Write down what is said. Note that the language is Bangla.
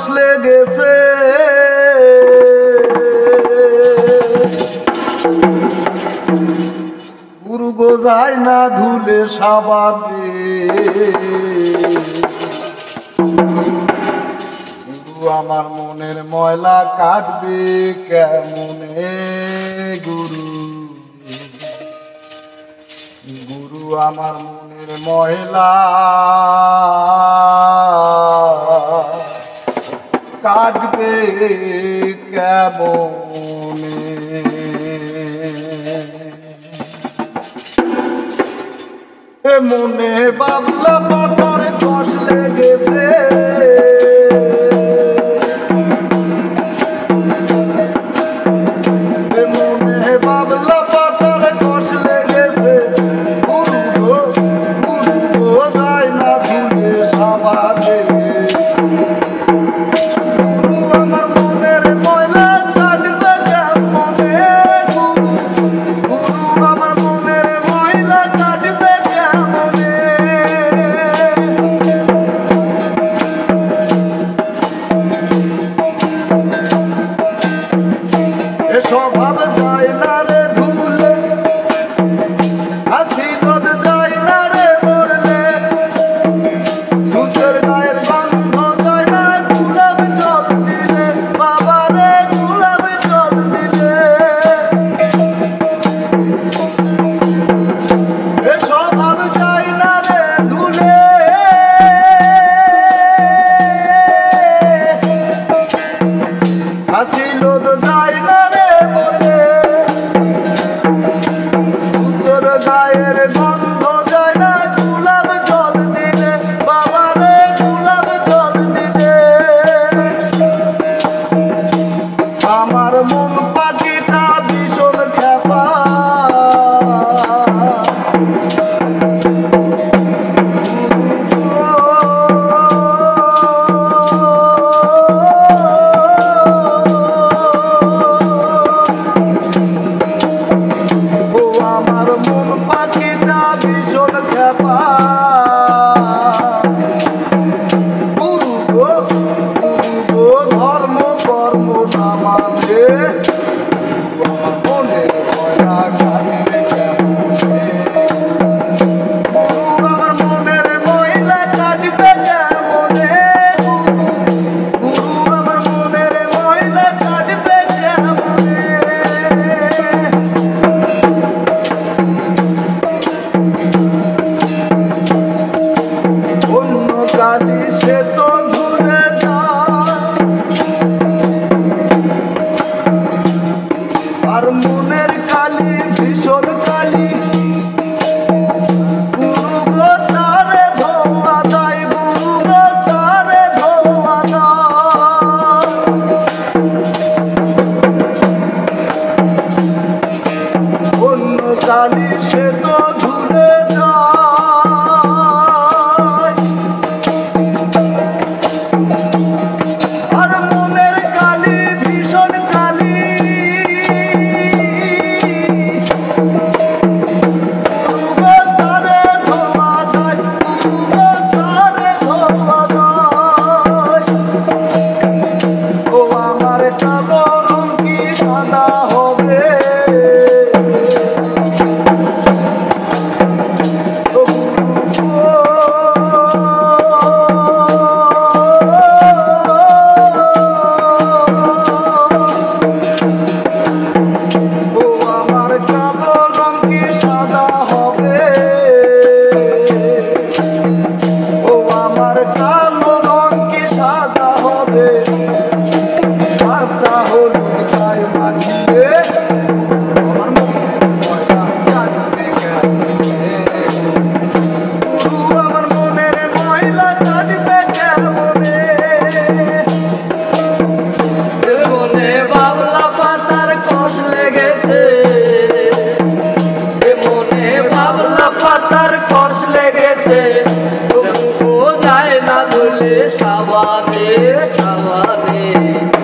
লেগেছে গুরু গো যায় না ধুলে সাবানে গুরু আমার মনের ময়লা কাটবে কেমনে গুরু গুরু আমার মনের ময়লা কাটবে কেমনে মনে বাবলা পাতার কষ লেগেছে মনে বাবলা পাতার কষ লেগেছে গুরু গো যায় না ধুলে সাবানে স্বভাব যায় না রে ধুলে হাসি নদ যায় না রে মরলে সুন্দর গায়ের গন্ধ যায় না গুলাব জল দিলে বাবা রে গুলাব জল দিলে স্বভাব যায় না রে ধুলে হাসি নদ যায় না গায়ের গন্ধ যায় না গুলাব জল দিলে বাবা রে গুলাব জল দিলে আমার মন পাখিটা ভীষণ খেপা ধর্ম কর্ম না মানে মনের ময়লা কাটবে কেমনে আমার মনের ময়লা কাটবে কেমনে গুরু আমার মনের ময়লা কাটবে কেমনে অন্য কালি সে তো ধরে আর মনের কালি ভীষণ কালি গুরু গো তারে ধোয়া যায় গুরু গো তারে ধোয়া যায় অন্য কালি সে তো ধুলে যায় আর মনের কালি ভীষণ কালি সাবানে সাবানে